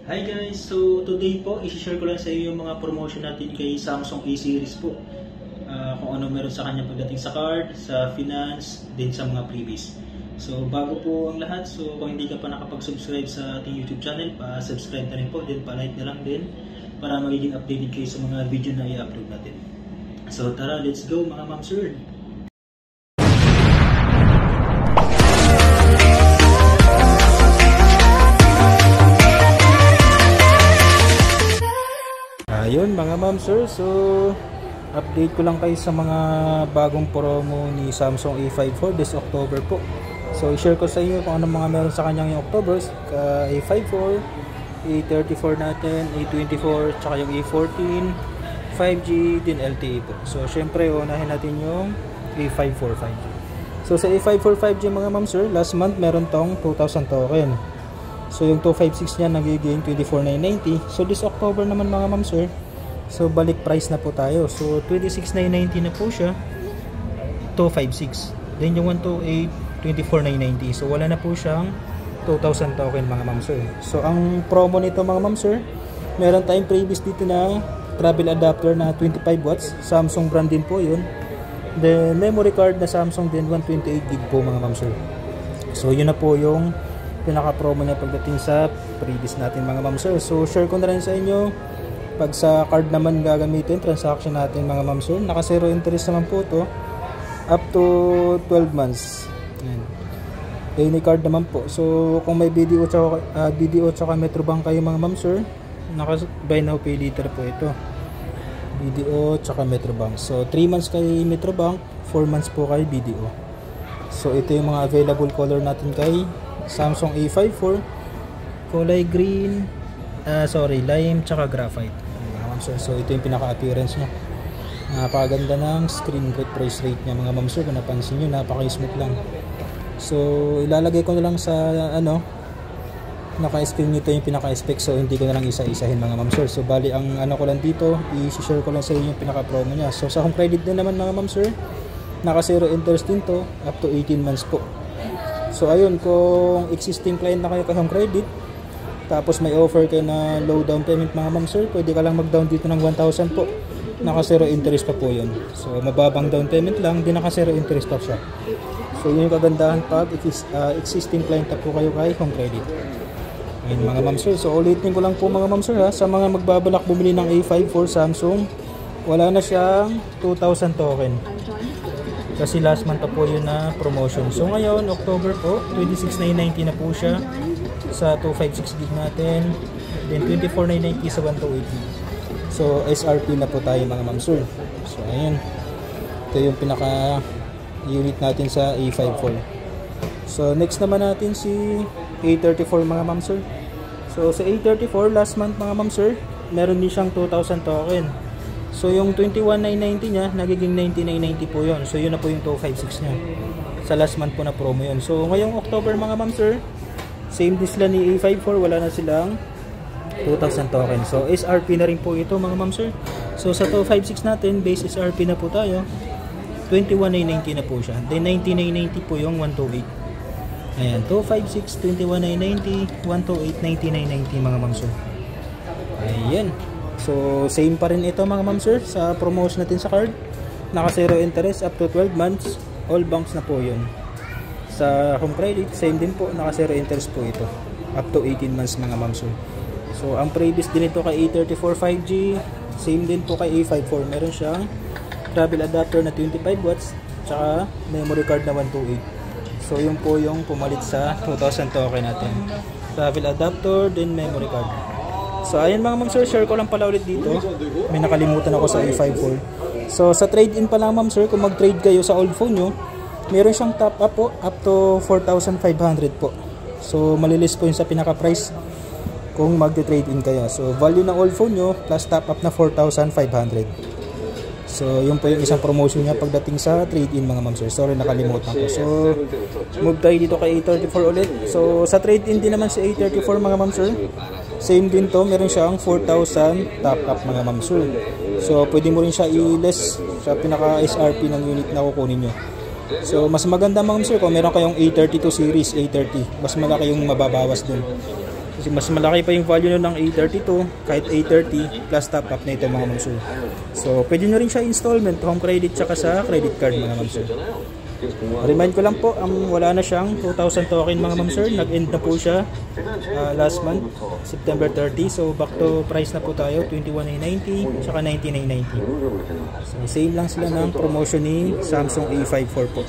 Hi guys! So today po, isi-share ko lang sa iyo yung mga promotion natin kay Samsung A series po. Kung ano meron sa kanya pagdating sa card, sa finance, din sa mga freebies. So bago po ang lahat, so kung hindi ka pa nakapag-subscribe sa ating YouTube channel, pa-subscribe na rin po, din pa-like na lang din para magiging updated kayo sa mga video na i-upload natin. So tara, let's go mga ma'am sir! Ayun mga ma'am sir, so update ko lang kayo sa mga bagong promo ni Samsung A54 this October po. So i-share ko sa inyo kung ano mga meron sa kanyang yung October, A54, A34 natin, A24, tsaka yung A14, 5G, din LTE po. So syempre unahin natin yung A54 5G. So sa A54 5G mga ma'am sir, last month meron tong 2,000 token. So yung 256 niya nagiging 24,990. So this October naman mga ma'am sir, so balik price na po tayo. So 26,990 na po siya, 256. Then yung 128, 24,990. So wala na po siyang 2,000 token mga ma'am sir. So ang promo nito mga ma'am sir, meron tayong previous dito na travel adapter na 25 watts. Samsung brand din po yun. Then memory card na Samsung din 128GB po mga ma'am sir. So yun na po yung pinaka-promo niya pagdating sa previous natin mga ma'am sir. So share ko na rin sa inyo pag sa card naman gagamitin, transaction natin mga ma'am sir, naka zero interest naman po to up to 12 months. Ayan. Any card naman po. So kung may BDO tsaka Metrobank kayo mga ma'am sir, naka buy now pay later po ito, BDO tsaka Metrobank. So 3 months kay Metrobank, 4 months po kay BDO. So ito yung mga available color natin kay Samsung A54, kulay green, lime tsaka graphite. So ito yung pinaka-appearance niya. Napakaganda ng screen refresh rate niya mga ma'am sir. Kung napansin nyo, napaka-smooth lang. So ilalagay ko na lang sa naka-screen nito yung pinaka-spec. So hindi ko na lang isa-isahin mga ma'am sir. So bali ang ko lang dito, i-share ko lang sa inyo yung pinaka-promo niya. So sa home credit din naman mga ma'am sir, naka zero interest din to up to 18 months po. So ayun, kung existing client na kayo kay home credit, tapos may offer kayo na low down payment mga ma'am sir, pwede ka lang mag-down dito ng 1,000 po. Naka zero interest pa po yun. So mababang down payment lang, di naka zero interest pa siya. So yun yung kagandahan pag existing client na po kayo kay home credit. Ayun mga ma'am sir, so ulitin ko lang po mga ma'am sir ha, sa mga magbabalak bumili ng A54 Samsung, wala na siyang 2,000 token. Kasi last month pa po yun na promotion. So ngayon, October po, 26,990 na po siya sa 256GB natin. Then 24,990 sa 128GB. So SRP na po tayo mga ma'am sir. So ayan. Ito yung pinaka unit natin sa A54. So next naman natin si A34 mga ma'am sir. So sa A34 last month mga ma'am sir, meron din siyang 2,000 token. So yung 21,990 niya nagiging 19,990 po yun. So yun na po yung 256 niya. Sa last month po na promo yun. So ngayong October mga ma'am sir, same din sila ni A54, wala na silang 2,000 token. So SRP na rin po ito mga ma'am sir. So sa 256 natin, base SRP na po tayo, 21,990 na po siya. Then 19,990 po yung 128. Ayan, 256, 21,990, 128, 19,990 mga ma'am sir. Ayan. So same pa rin ito mga ma'am sir sa promotion natin sa card. Naka zero interest up to 12 months. All banks na po yun. Sa home credit, same din po, naka zero interest po ito. Up to 18 months mga ma'am sir. So ang previous din ito kay A34 5G, same din po kay A54. Meron siyang travel adapter na 25 watts, tsaka memory card na 128. So yun po yung pumalit sa 2,000 token natin. Travel adapter, then memory card. So ayan mga ma'am sir, share ko lang pala ulit dito. May nakalimutan ako sa A54. So sa trade-in pa lang ma'am sir, kung mag-trade kayo sa old phone nyo, meron siyang top up po, up to 4,500 po. So malilis po yun sa pinaka-price kung mag-trade-in kayo. So value ng old phone nyo plus top up na 4,500. So yun po yung isang promotion niya pagdating sa trade-in mga ma'am sir. Sorry, nakalimutan ko. So move tayo dito kay A34 ulit. So sa trade-in din naman si A34 mga ma'am sir, same din to, meron siyang 4,000 top up mga ma'am sir. So pwede mo rin siya i-less sa pinaka SRP ng unit na kukunin nyo. So mas maganda mga sir kung meron kayong A32 series, A30, mas malaki yung mababawas dun. Kasi mas malaki pa yung value nun ng A32, kahit A30 plus top up na ito mga ma'am sir. So pwede nyo rin siya installment, home credit tsaka sa credit card mga ma'am sir. Remind ko lang po, wala na siyang 2,000 token mga ma'am sir. Nag-end na po siya last month, September 30. So back to price na po tayo, 21,990 tsaka 19,990. So same lang sila ng promotion ni Samsung A54 po.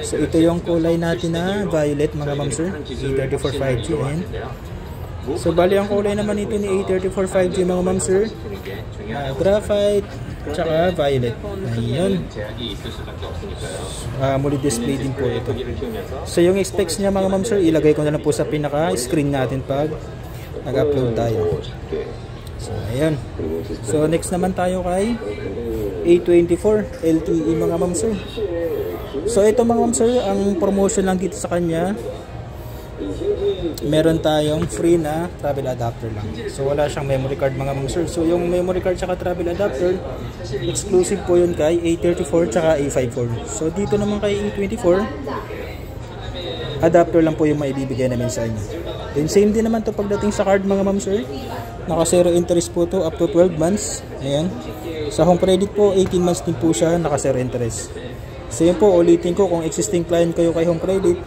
So ito yung kulay natin na violet mga ma'am sir, A34 5G. And so bali ang kulay naman ito ni A34 5G mga ma'am sir, graphite tsaka violet. Ayun. Muli display din po ito. So yung specs niya mga ma'am sir, ilagay ko na lang po sa pinaka screen natin pag nag-upload tayo. So ayun. So next naman tayo kay A24 LTE mga ma'am sir. So ito mga ma'am sir, ang promotion lang dito sa kanya, meron tayong free na travel adapter lang. So wala siyang memory card mga ma'am sir. So yung memory card tsaka travel adapter, exclusive po yun kay A34 tsaka A54. So dito naman kay A24, adapter lang po yung maibibigay namin sa inyo. Then same din naman to pagdating sa card mga ma'am sir. Naka 0 interest po to up to 12 months. Ayan. Sa home credit po, 18 months din po siya, naka 0 interest. So yun po, ulitin ko, kung existing client kayo kay home credit,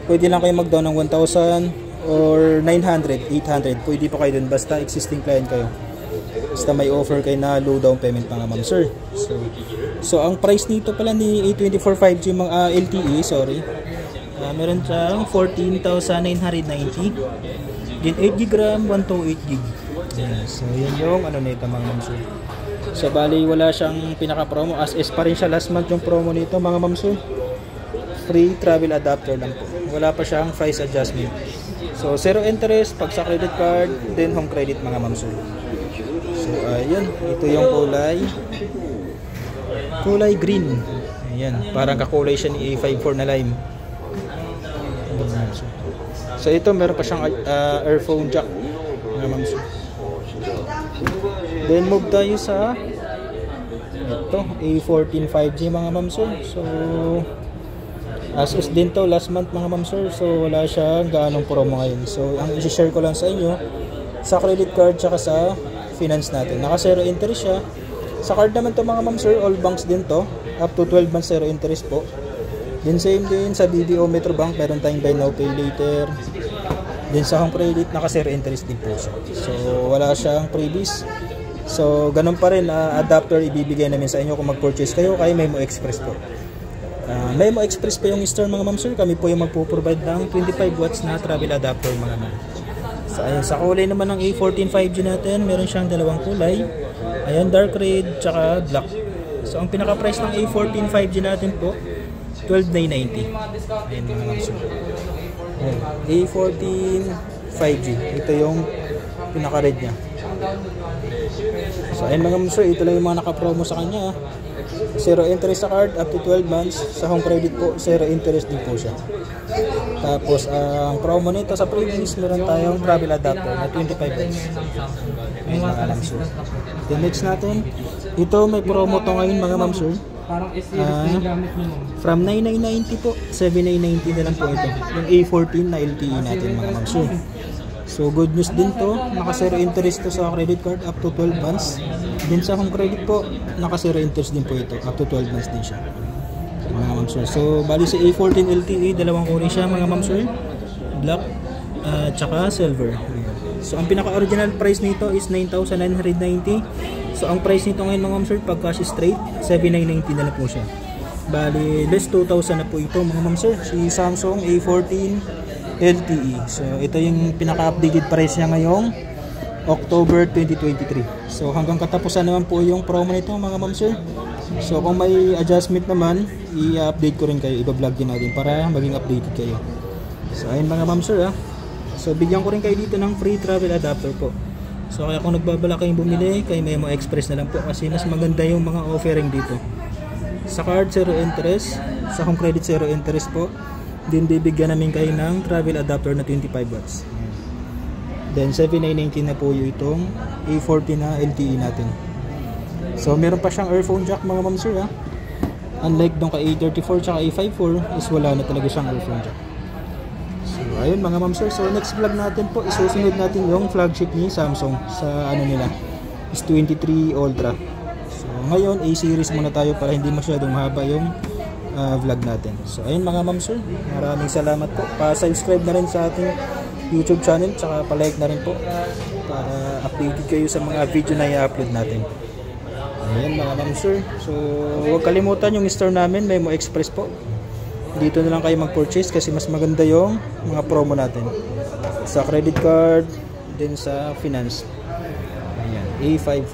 pwede lang kayo mag-down ng 1,000 or 900, 800. Pwede pa kayo dun basta existing client kayo. Basta may offer kayo na low down payment mga ma'am sir. So ang price nito pala ni A24 5G mga LTE, sorry. Meron siyang 14,990. Din 8GB RAM, 128GB. So yan yung ano nito mga ma'am sir. So bali wala siyang pinaka-promo, as is pa rin siya last month yung promo nito mga ma'am sir. Free travel adapter lang po. Wala pa siyang price adjustment. So, 0 interest pag sa credit card, then home credit mga ma'am sir. So, ayun. Ito yung kulay green. Ayan. Parang kakulay siya ni A54 na lime. So, ito meron pa siyang earphone jack mga ma'am sir. Then, move tayo sa ito, A14 5G mga ma'am sir. So, as is din to last month mga ma'am sir. So wala siya gaanong promo ngayon. So ang i-share ko lang sa inyo, sa credit card tsaka sa finance natin, naka 0 interest siya. Sa card naman to mga ma'am sir, all banks din to, up to 12 months 0 interest po. Then same din sa BDO Metro Bank, meron tayong buy now pay later. Then sa home credit, naka 0 interest din po siya. So wala siyang freebies. So ganun pa rin, adapter ibibigay namin sa inyo kung mag-purchase kayo kay Memo Express po. Memo Express po yung store mga ma'am sir. Kami po yung magpo-provide ng 25 watts na travel adapter mga ma'am. So ayun, sa kulay naman ng A14 5G natin, meron siyang dalawang kulay. Ayan, dark red tsaka black. So ang pinaka-price ng A14 5G natin po, 12,990. Ayan mga ma'am sir. Ayan, A14 5G. Ito yung pinaka-red niya. So ayun mga ma'am sir, ito lang yung mga naka-promo sa kanya. 0 interest sa card up to 12 months. Sa home credit po, 0 interest din po siya. Tapos ang promo nito sa previous, meron tayong travel adapter na 25 watts. Ayun mga ma'am sir. The next natin, ito may promo to ngayon mga ma'am sir. From 9,990 po, 7,990 na lang po ito. Yung A14 na LTE natin mga ma'am sir. So good news din to, naka 0 interest to sa credit card up to 12 months. Din sa home credit po, naka 0 interest din po ito, up to 12 months din siya. So, mga ma'am sir. So bali sa A14 LTE, dalawang kulay siya mga ma'am sir. Black tsaka silver. So ang pinaka-original price nito is 9,990. So ang price nito ngayon mga ma'am sir, pag cash straight, 7,990 na lang po siya. Bali less 2,000 na po ito mga ma'am sir. Si Samsung A14 LTE. So ito yung pinaka-updated price niya ngayong October 2023. So hanggang katapusan naman po yung promo nito mga ma'am sir. So kung may adjustment naman, i-update ko rin kayo, i-vlog din natin para maging updated kayo. So ayun mga ma'am sir So bigyan ko rin kayo dito ng free travel adapter po. So kaya kung nagbabala kayong bumili, kay Memo Express na lang po kasi mas maganda yung mga offering dito. Sa card 0 interest, sa home credit 0 interest po. Din bibigyan namin kayo ng travel adapter na 25 watts. Then 7,990 na po yung itong A14 na LTE natin. So meron pa siyang earphone jack mga ma'am sir Unlike dong ka A34 tsaka A54 is wala na talaga siyang earphone jack. So ayun mga ma'am sir, so next vlog natin po, isusunod natin yung flagship ni Samsung sa ano nila, S23 Ultra. So ngayon A-series muna tayo para hindi masyadong mahaba yung vlog natin. So ayun mga ma'am sir, maraming salamat po. Pa-subscribe na rin sa ating YouTube channel, tsaka pa-like na rin po para updated kayo sa mga video na i-upload natin. Ayan mga ma'am sir, so huwag kalimutan yung store namin, Memo Express po. Dito na lang kayo mag-purchase kasi mas maganda yung mga promo natin sa credit card, din sa finance. Ayan, A54.